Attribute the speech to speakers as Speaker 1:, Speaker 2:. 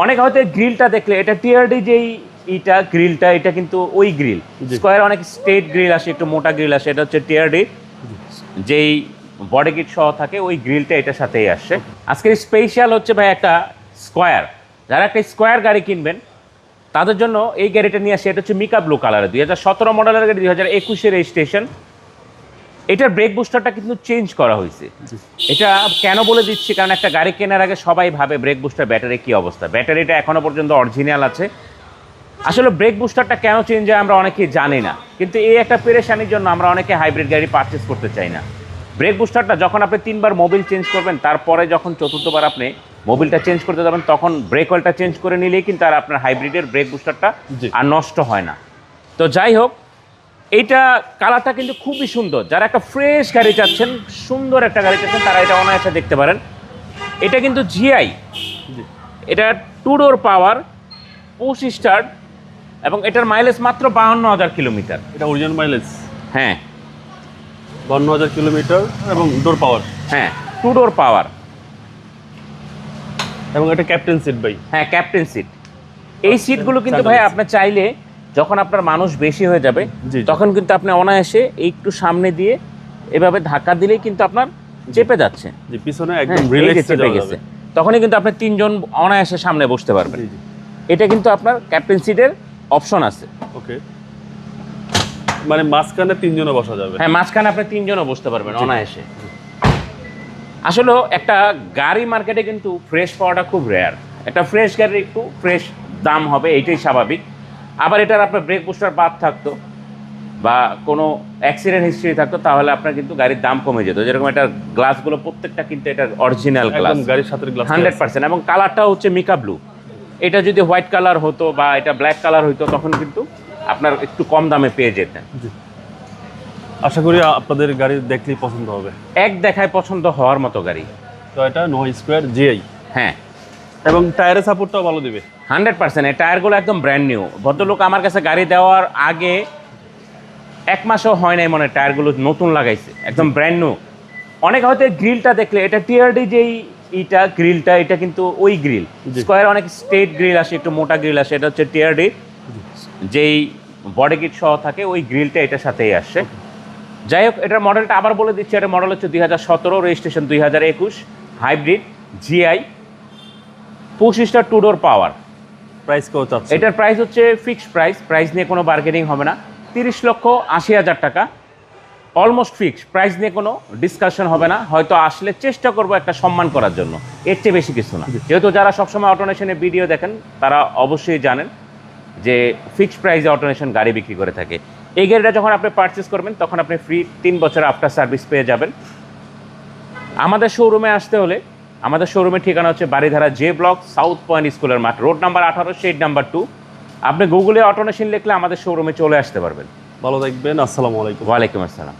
Speaker 1: অনেক হয়তো গ্রিলটা দেখলে এটা টিআরডি যেই গ্রিলটা এটা কিন্তু ওই গ্রিল স্কোয়ার অনেক স্ট্রেট গ্রিল আসে, একটু মোটা গ্রিল আসে, এটা হচ্ছে টিআরডি যেই বডি কিট সহ থাকে ওই গ্রিলটা এটার সাথেই আসছে। আজকের স্পেশাল হচ্ছে ভাই একটা স্কোয়ার, যারা একটা স্কোয়ার গাড়ি কিনবেন তাদের জন্য এই গাড়িটা নিয়ে আসে। এটা হচ্ছে মিকা ব্লু কালারের 2017 মডেলের গাড়ি, 2021 রেজিস্ট্রেশন। এটার ব্রেক বুস্টারটা কিন্তু চেঞ্জ করা হয়েছে। এটা কেন বলে দিচ্ছি, কারণ একটা গাড়ি কেনার আগে সবাই ভাবে ব্রেক বুস্টার ব্যাটারি কী অবস্থা। ব্যাটারিটা এখনও পর্যন্ত অরিজিনাল আছে। আসলে ব্রেক বুস্টারটা কেন চেঞ্জ হয় আমরা অনেকেই জানি না, কিন্তু এই একটা পেরেশানির জন্য আমরা অনেকে হাইব্রিড গাড়ি পারচেস করতে চাই না। ব্রেক বুস্টারটা যখন আপনি 3বার মোবিল চেঞ্জ করবেন, তারপরে যখন 4র্থবার আপনি মোবিলটা চেঞ্জ করতে যাবেন, তখন ব্রেক অয়েলটা চেঞ্জ করে নিলেই কিন্তু আর আপনার হাইব্রিডের ব্রেক বুস্টারটা আর নষ্ট হয় না। তো যাই হোক, এইটা কালারটা কিন্তু খুবই সুন্দর। যারা একটা ফ্রেশ গাড়ি চাচ্ছেন, সুন্দর একটা গাড়ি চাচ্ছেন, তারা এটা অনায়াসে দেখতে পারেন। এটা কিন্তু জিআই, এটা 2 ডোর পাওয়ার, পুশ স্টার্ট, এবং এটার মাইলেজ মাত্র 52,000 কিলোমিটার।
Speaker 2: এটা অরিজিনাল মাইলেজ?
Speaker 1: হ্যাঁ,
Speaker 2: 52,000 কিলোমিটার এবং ডোর পাওয়ার।
Speaker 1: হ্যাঁ, 2 ডোর পাওয়ার
Speaker 2: এবং এটা ক্যাপ্টেন সিট ভাই।
Speaker 1: হ্যাঁ, ক্যাপ্টেন সিট। এই সিটগুলো কিন্তু ভাই আপনি চাইলে যখন আপনার মানুষ বেশি হয়ে যাবে তখন কিন্তু আপনি অনায়াসে একটু সামনে দিয়ে এভাবে ধাক্কা দিলেই কিন্তু আপনার চেপে যাচ্ছে,
Speaker 2: যে পিছনে একদম রিল্যাক্সে
Speaker 1: চেপে গেছে, তখনই কিন্তু আপনি 3জন অনায়াসে সামনে বসতে পারবেন। এটা কিন্তু আপনার ক্যাপ্টেন সিটের অপশন আছে।
Speaker 2: ওকে, মানে মাঝখানে 3জনও বসা যাবে?
Speaker 1: হ্যাঁ, মাঝখানে আপনি 3জনও বসতে পারবেন অনায়াসে। আসলে একটা গাড়ি মার্কেটে কিন্তু ফ্রেশ পাওয়াটা খুব রেয়ার। একটা ফ্রেশ গাড়ির একটু ফ্রেশ দাম হবে, এইটাই স্বাভাবিক। আবার এটার আপনার ব্রেক বুস্টার বাদ থাকতো বা কোনো অ্যাক্সিডেন্ট হিস্ট্রি থাকতো, তাহলে আপনার কিন্তু গাড়ির দাম কমে যেত। যেরকম এটার গ্লাসগুলো প্রত্যেকটা কিন্তু এটার অরিজিনাল গ্লাস,
Speaker 2: গাড়ির সাথে গ্লাস
Speaker 1: 100%। এবং কালারটাও হচ্ছে মিকা ব্লু। এটা যদি হোয়াইট কালার হতো বা এটা ব্ল্যাক কালার হতো, তখন কিন্তু আপনার একটু কম দামে পেয়ে যেতেন।
Speaker 2: আশা করি আপনাদের গাড়ি দেখলেই পছন্দ হবে।
Speaker 1: এক দেখায় পছন্দ হওয়ার মতো গাড়ি।
Speaker 2: তো এটা নোয়া স্কোয়ার জিআই।
Speaker 1: হ্যাঁ,
Speaker 2: এবং টায়ারের সাপোর্টটাও ভালো দিবে
Speaker 1: 100%। এই টায়ারগুলো একদম ব্র্যান্ড নিউ। ভদ্রলোক আমার কাছে গাড়ি দেওয়ার আগে 1 মাসও হয় নাই মনে, টায়ারগুলো নতুন লাগাইছে, একদম ব্র্যান্ড নিউ। অনেক হয়তো গ্রিলটা দেখলে এটা টিআরডি যেই গ্রিলটা এটা কিন্তু ওই গ্রিল স্কোয়ার অনেক স্ট্রেট গ্রিল আসে, একটু মোটা গ্রিল আসে, এটা হচ্ছে টিআরডি যেই বডি কিট সহ থাকে ওই গ্রিলটা এটার সাথেই আসছে। যাই হোক, এটার মডেলটা আবার বলে দিচ্ছি। এটার মডেল হচ্ছে 2017, registration 2021, hybrid GI, push start 2 ডোর পাওয়ার।
Speaker 2: প্রাইস কত চাচ্ছেন?
Speaker 1: এটার প্রাইস হচ্ছে ফিক্সড প্রাইস নিয়ে কোনো বার্গেনিং হবে না। 30,80,000 টাকা, অলমোস্ট ফিক্সড প্রাইস নিয়ে কোনো ডিসকাশন হবে না। হয়তো আসলে চেষ্টা করব একটা সম্মান করার জন্য, এর চেয়ে বেশি কিছু না। যেহেতু যারা সবসময় অটোনেশনের ভিডিও দেখেন তারা অবশ্যই জানেন যে ফিক্সড প্রাইসে অটোনেশন গাড়ি বিক্রি করে থাকে। এই গাড়িটা যখন আপনি পারচেস করবেন তখন আপনি ফ্রি 3 বছর আফটার সার্ভিস পেয়ে যাবেন। আমাদের শোরুমে আসতে হলে আমাদের শোরুমের ঠিকানা হচ্ছে Baridhara J block, south point স্কুলের মাঠ, রোড নাম্বার 18, শেড নাম্বার 2। আপনি গুগলে অটোনেশন লিখলে আমাদের শোরুমে চলে আসতে পারবেন।
Speaker 2: ভালো থাকবেন, আসসালামু আলাইকুম।
Speaker 1: ওয়ালাইকুম আসসালাম।